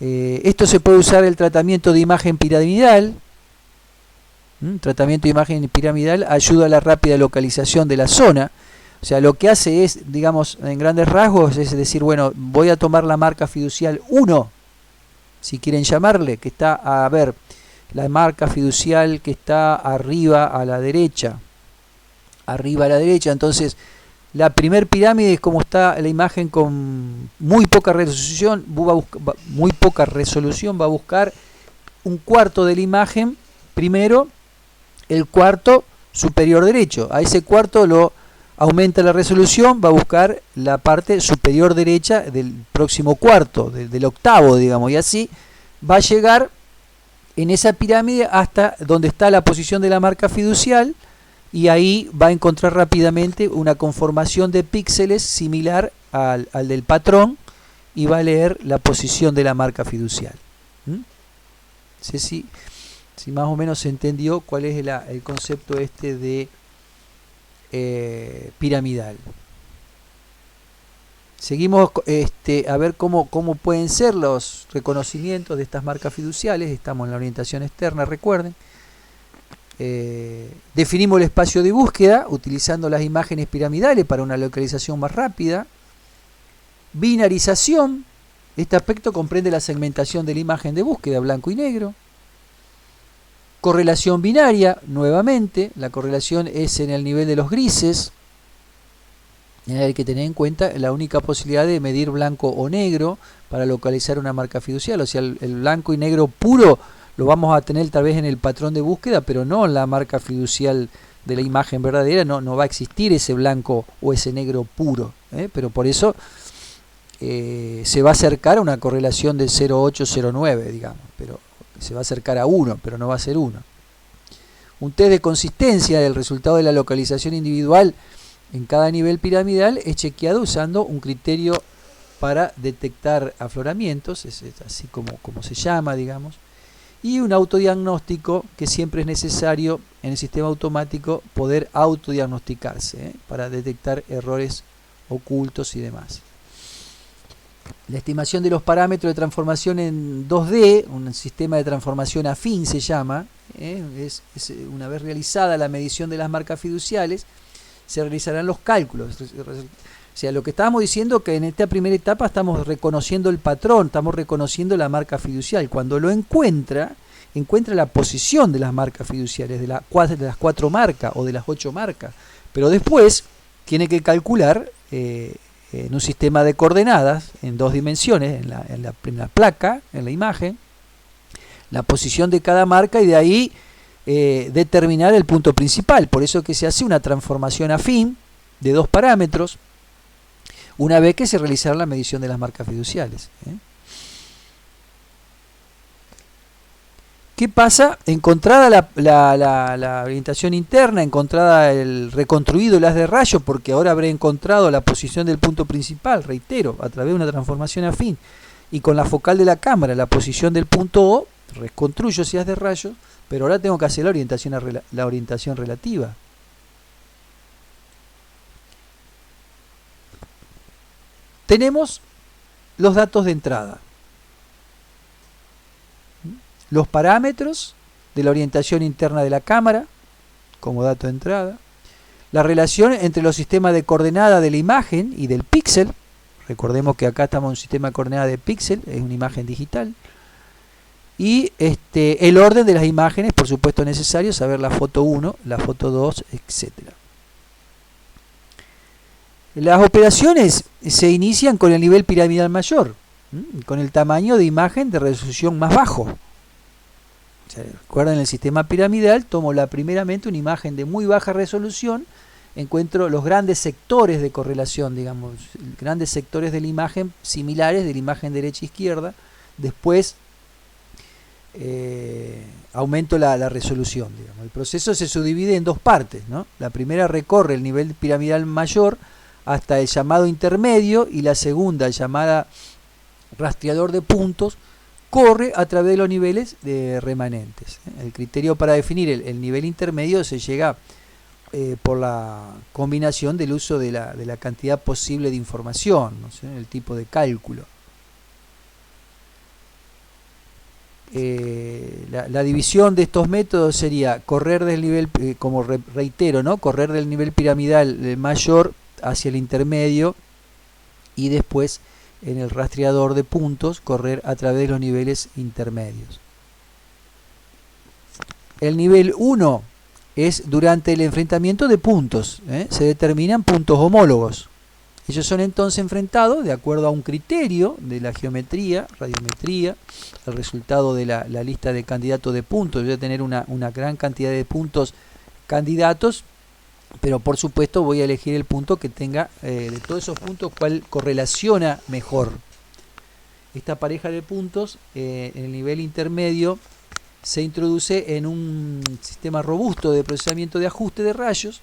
S1: Esto se puede usar el tratamiento de imagen piramidal. Tratamiento de imagen piramidal ayuda a la rápida localización de la zona. O sea, lo que hace es, digamos, en grandes rasgos, es decir, bueno, voy a tomar la marca fiducial 1, si quieren llamarle, que está, la marca fiducial que está arriba a la derecha. Entonces, la primer pirámide es como está la imagen con muy poca resolución, va a buscar un cuarto de la imagen, primero el cuarto superior derecho. A ese cuarto lo aumenta la resolución, va a buscar la parte superior derecha del próximo cuarto, del octavo, digamos, y así va a llegar en esa pirámide hasta donde está la posición de la marca fiducial, y ahí va a encontrar rápidamente una conformación de píxeles similar al del patrón y va a leer la posición de la marca fiducial. No sé si más o menos se entendió cuál es el concepto de piramidal. Seguimos a ver cómo pueden ser los reconocimientos de estas marcas fiduciales. Estamos en la orientación externa, recuerden. Definimos el espacio de búsqueda utilizando las imágenes piramidales para una localización más rápida. Binarización. Este aspecto comprende la segmentación de la imagen de búsqueda blanco y negro. Correlación binaria, nuevamente. La correlación es en el nivel de los grises. Hay que tener en cuenta la única posibilidad de medir blanco o negro para localizar una marca fiducial. O sea, el blanco y negro puro lo vamos a tener tal vez en el patrón de búsqueda, pero no en la marca fiducial de la imagen verdadera. No va a existir ese blanco o ese negro puro, pero por eso se va a acercar a una correlación de 0,809, digamos, pero se va a acercar a 1, pero no va a ser 1. Un test de consistencia del resultado de la localización individual en cada nivel piramidal es chequeado usando un criterio para detectar afloramientos, es así como se llama, digamos, y un autodiagnóstico que siempre es necesario en el sistema automático poder autodiagnosticarse para detectar errores ocultos y demás. La estimación de los parámetros de transformación en 2D, un sistema de transformación afín se llama, es una vez realizada la medición de las marcas fiduciales, se realizarán los cálculos. O sea, lo que estábamos diciendo que en esta primera etapa estamos reconociendo el patrón, estamos reconociendo la marca fiducial. Cuando lo encuentra la posición de las marcas fiduciales, de las 4 marcas o de las 8 marcas. Pero después tiene que calcular en un sistema de coordenadas, en 2 dimensiones, en la placa, en la imagen, la posición de cada marca y de ahí determinar el punto principal. Por eso que se hace una transformación afín de 2 parámetros una vez que se realizará la medición de las marcas fiduciales. ¿Qué pasa? Encontrada la orientación interna, encontrada el reconstruido el haz de rayo, porque ahora habré encontrado la posición del punto principal, reitero, a través de una transformación afín, y con la focal de la cámara, la posición del punto O, reconstruyo ese haz de rayos, pero ahora tengo que hacer la orientación relativa. Tenemos los datos de entrada, los parámetros de la orientación interna de la cámara como dato de entrada, la relación entre los sistemas de coordenada de la imagen y del píxel. Recordemos que acá estamos en un sistema de coordenada de píxel, es una imagen digital. Y el orden de las imágenes, por supuesto necesario, saber la foto 1, la foto 2, etc. Las operaciones se inician con el nivel piramidal mayor, con el tamaño de imagen de resolución más bajo. O sea, recuerden, en el sistema piramidal tomo primeramente una imagen de muy baja resolución, encuentro los grandes sectores de correlación, digamos, grandes sectores de la imagen similares de la imagen derecha e izquierda, después aumento la resolución, digamos. El proceso se subdivide en 2 partes, ¿no? La primera recorre el nivel piramidal mayor hasta el llamado intermedio, y la segunda, llamada rastreador de puntos, corre a través de los niveles remanentes. El criterio para definir el nivel intermedio se llega por la combinación del uso de la cantidad posible de información, ¿no sé? El tipo de cálculo. La división de estos métodos sería correr del nivel, como reitero, ¿no? Correr del nivel piramidal mayor hacia el intermedio, y después en el rastreador de puntos correr a través de los niveles intermedios. El nivel 1 es durante el enfrentamiento de puntos, se determinan puntos homólogos. Ellos son entonces enfrentados de acuerdo a un criterio de la geometría, radiometría, el resultado de la lista de candidatos de puntos. Voy a tener una gran cantidad de puntos candidatos, pero por supuesto voy a elegir el punto que tenga, de todos esos puntos, cuál correlaciona mejor. Esta pareja de puntos en el nivel intermedio se introduce en un sistema robusto de procesamiento de ajuste de rayos,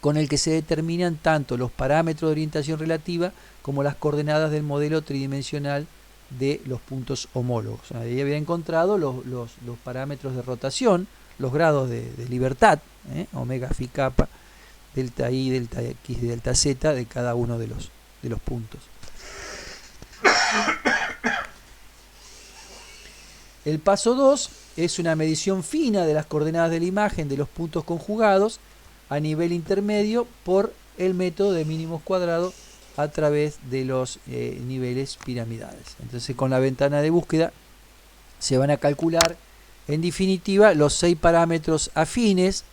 S1: con el que se determinan tanto los parámetros de orientación relativa como las coordenadas del modelo tridimensional de los puntos homólogos. Ahí había encontrado los parámetros de rotación, los grados de libertad, omega phi kappa, delta y, delta x y delta z de cada uno de los puntos. El paso 2 es una medición fina de las coordenadas de la imagen de los puntos conjugados a nivel intermedio por el método de mínimos cuadrados a través de los niveles piramidales. Entonces, con la ventana de búsqueda se van a calcular en definitiva los 6 parámetros afines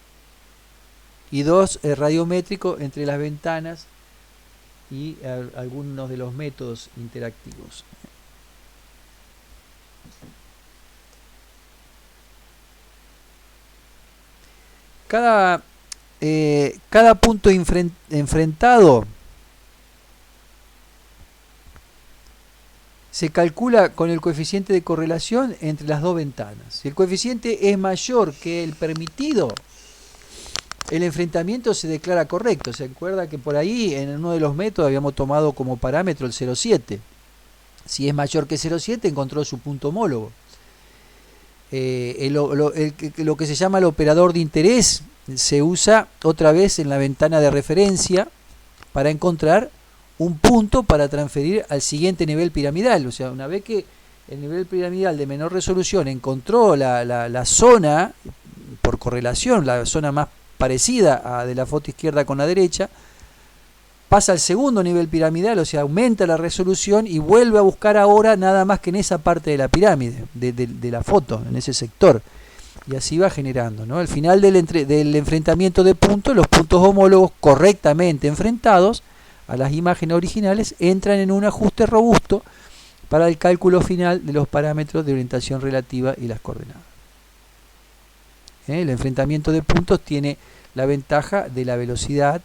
S1: y 2 radiométricos entre las ventanas y algunos de los métodos interactivos. Cada punto enfrentado se calcula con el coeficiente de correlación entre las dos ventanas. Si el coeficiente es mayor que el permitido, el enfrentamiento se declara correcto. ¿Se acuerda que por ahí en uno de los métodos habíamos tomado como parámetro el 0,7? Si es mayor que 0,7 encontró su punto homólogo. Lo que se llama el operador de interés se usa otra vez en la ventana de referencia para encontrar un punto para transferir al siguiente nivel piramidal. O sea, una vez que el nivel piramidal de menor resolución encontró la zona, por correlación, la zona más parecida a de la foto izquierda con la derecha, pasa al segundo nivel piramidal, o sea, aumenta la resolución y vuelve a buscar ahora nada más que en esa parte de la pirámide, de la foto, en ese sector. Y así va generando, ¿no? Al final del enfrentamiento de puntos, los puntos homólogos correctamente enfrentados a las imágenes originales entran en un ajuste robusto para el cálculo final de los parámetros de orientación relativa y las coordenadas. El enfrentamiento de puntos tiene la ventaja de la velocidad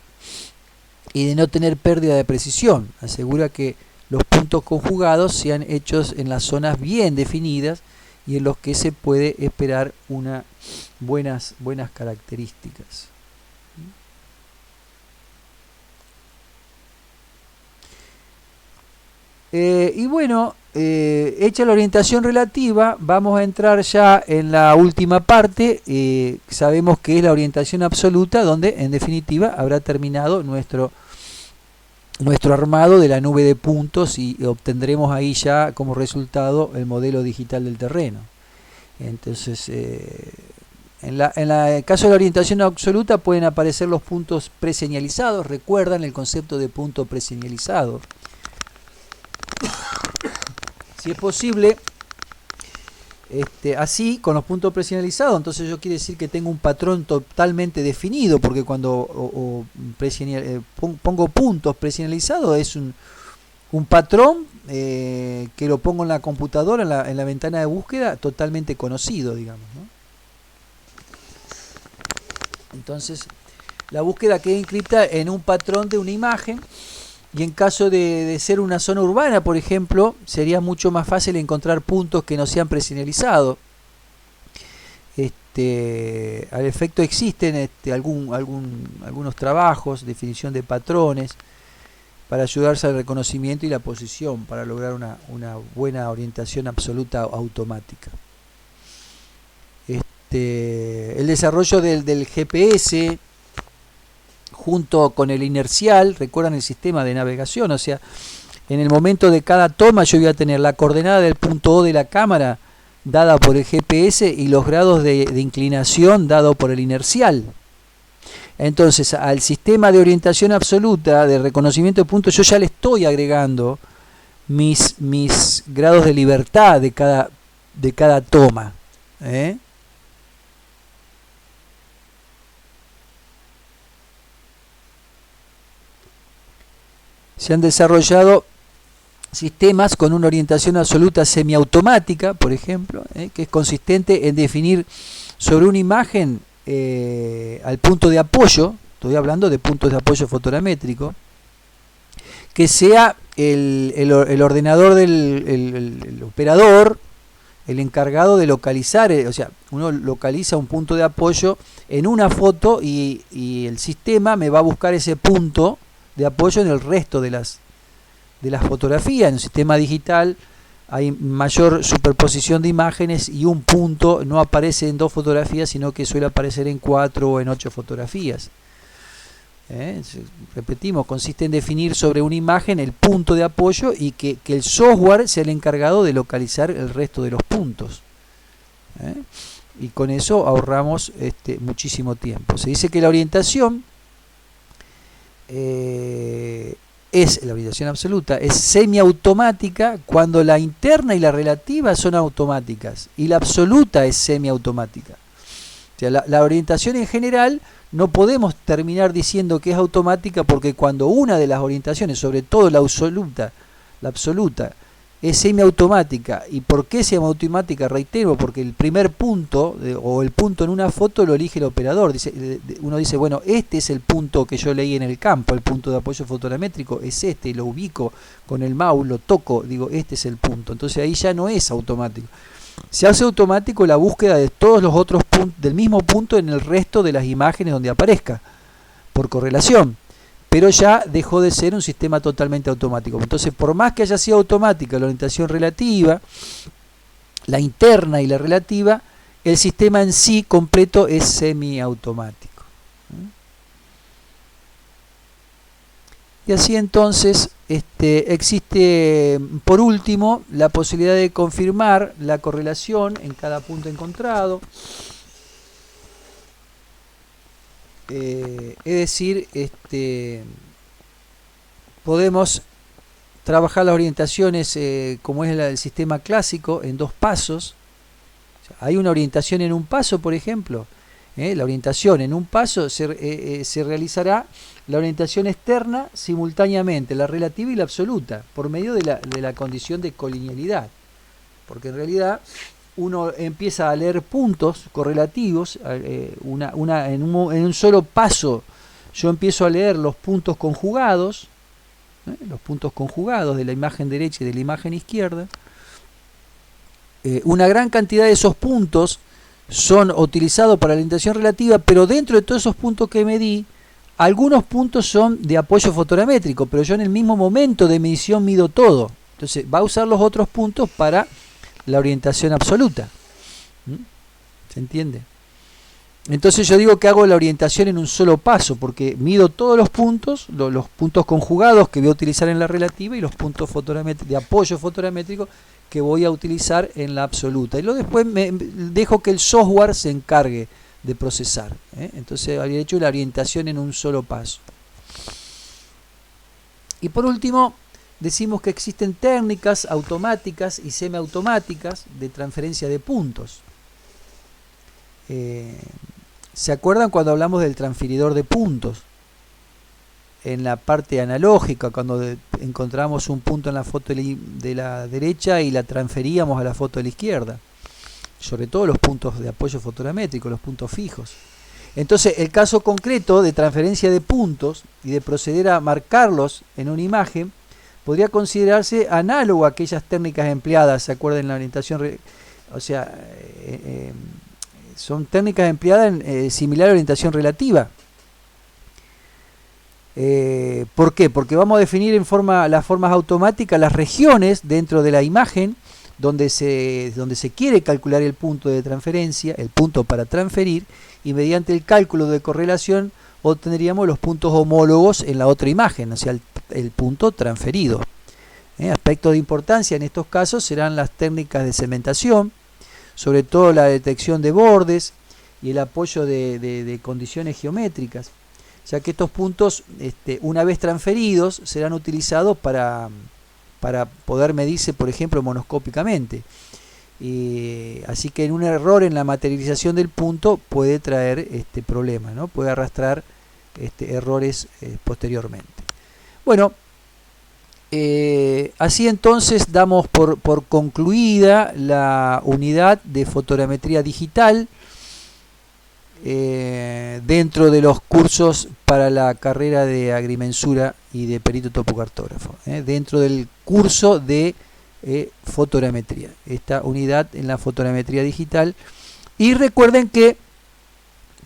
S1: y de no tener pérdida de precisión. Asegura que los puntos conjugados sean hechos en las zonas bien definidas y en los que se puede esperar unas buenas características. Y bueno, hecha la orientación relativa, vamos a entrar ya en la última parte. Sabemos que es la orientación absoluta, donde en definitiva habrá terminado nuestro armado de la nube de puntos y obtendremos ahí ya como resultado el modelo digital del terreno. Entonces, en el caso de la orientación absoluta pueden aparecer los puntos preseñalizados. Recuerdan el concepto de punto preseñalizado. Si es posible, así, con los puntos preseñalizados, entonces yo quiere decir que tengo un patrón totalmente definido, porque cuando pongo puntos preseñalizados es un patrón que lo pongo en la computadora, en la ventana de búsqueda, totalmente conocido, digamos, ¿no? Entonces, la búsqueda queda inscripta en un patrón de una imagen. Y en caso de ser una zona urbana, por ejemplo, sería mucho más fácil encontrar puntos que no sean preseñalizados. Al efecto existen algunos trabajos, definición de patrones, para ayudarse al reconocimiento y la posición, para lograr una buena orientación absoluta automática. El desarrollo del GPS junto con el inercial, recuerdan el sistema de navegación, o sea, en el momento de cada toma yo voy a tener la coordenada del punto O de la cámara dada por el GPS y los grados de inclinación dado por el inercial. Entonces, al sistema de orientación absoluta, de reconocimiento de puntos, yo ya le estoy agregando mis grados de libertad de cada toma. Se han desarrollado sistemas con una orientación absoluta semiautomática, por ejemplo, que es consistente en definir sobre una imagen al punto de apoyo, estoy hablando de puntos de apoyo fotogramétrico, que sea el ordenador el operador, el encargado de localizar, o sea, uno localiza un punto de apoyo en una foto y el sistema me va a buscar ese punto de apoyo en el resto de las fotografías. En un sistema digital hay mayor superposición de imágenes y un punto no aparece en 2 fotografías, sino que suele aparecer en 4 o en 8 fotografías. Repetimos, consiste en definir sobre una imagen el punto de apoyo y que el software sea el encargado de localizar el resto de los puntos. Y con eso ahorramos muchísimo tiempo. Se dice que la orientación la orientación absoluta es semiautomática cuando la interna y la relativa son automáticas y la absoluta es semiautomática. O sea, la orientación en general no podemos terminar diciendo que es automática, porque cuando una de las orientaciones, sobre todo la absoluta, es semiautomática. ¿Y por qué semiautomática? Reitero, porque el primer punto o el punto en una foto lo elige el operador. Uno dice, bueno, este es el punto que yo leí en el campo, el punto de apoyo fotogramétrico es este, lo ubico con el mouse, lo toco, digo, este es el punto. Entonces ahí ya no es automático. Se hace automático la búsqueda de todos los otros puntos del mismo punto en el resto de las imágenes donde aparezca, por correlación. Pero ya dejó de ser un sistema totalmente automático. Entonces, por más que haya sido automática la orientación relativa, la interna y la relativa, el sistema en sí completo es semiautomático. Y así entonces existe, por último, la posibilidad de confirmar la correlación en cada punto encontrado. Es decir, podemos trabajar las orientaciones como es el sistema clásico en dos pasos. O sea, hay una orientación en un paso, por ejemplo. La orientación en un paso se realizará la orientación externa simultáneamente, la relativa y la absoluta, por medio de la condición de colinealidad. Porque en realidad uno empieza a leer puntos correlativos, en un solo paso yo empiezo a leer los puntos conjugados de la imagen derecha y de la imagen izquierda. Una gran cantidad de esos puntos son utilizados para la orientación relativa, pero dentro de todos esos puntos que medí, algunos puntos son de apoyo fotogramétrico, pero yo en el mismo momento de medición mido todo. Entonces va a usar los otros puntos para la orientación absoluta. ¿Se entiende? Entonces yo digo que hago la orientación en un solo paso, porque mido todos los puntos conjugados que voy a utilizar en la relativa y los puntos de apoyo fotogramétrico que voy a utilizar en la absoluta. Y luego después dejo que el software se encargue de procesar. Entonces habría hecho la orientación en un solo paso. Y por último, decimos que existen técnicas automáticas y semiautomáticas de transferencia de puntos. ¿Se acuerdan cuando hablamos del transferidor de puntos? En la parte analógica, cuando encontramos un punto en la foto de la derecha y la transferíamos a la foto de la izquierda. Sobre todo los puntos de apoyo fotogramétrico, los puntos fijos. Entonces, el caso concreto de transferencia de puntos y de proceder a marcarlos en una imagen podría considerarse análogo a aquellas técnicas empleadas, ¿se acuerdan? En la orientación, o sea, son técnicas empleadas similar a la orientación relativa. ¿Por qué? Porque vamos a definir las formas automáticas, las regiones dentro de la imagen donde se quiere calcular el punto de transferencia, el punto para transferir, y mediante el cálculo de correlación obtendríamos los puntos homólogos en la otra imagen, o sea, el punto transferido. Aspectos de importancia en estos casos serán las técnicas de segmentación, sobre todo la detección de bordes y el apoyo de condiciones geométricas, ya que estos puntos, una vez transferidos, serán utilizados para poder medirse, por ejemplo, monoscópicamente. Así que un error en la materialización del punto puede traer problemas, ¿no? Puede arrastrar errores posteriormente. Bueno, así entonces damos por concluida la unidad de fotogrametría digital dentro de los cursos para la carrera de agrimensura y de perito topocartógrafo, dentro del curso de fotogrametría, esta unidad en la fotogrametría digital. Y recuerden que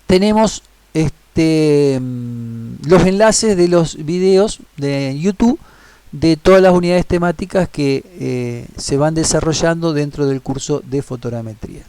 S1: tenemos los enlaces de los videos de YouTube de todas las unidades temáticas que se van desarrollando dentro del curso de fotogrametría.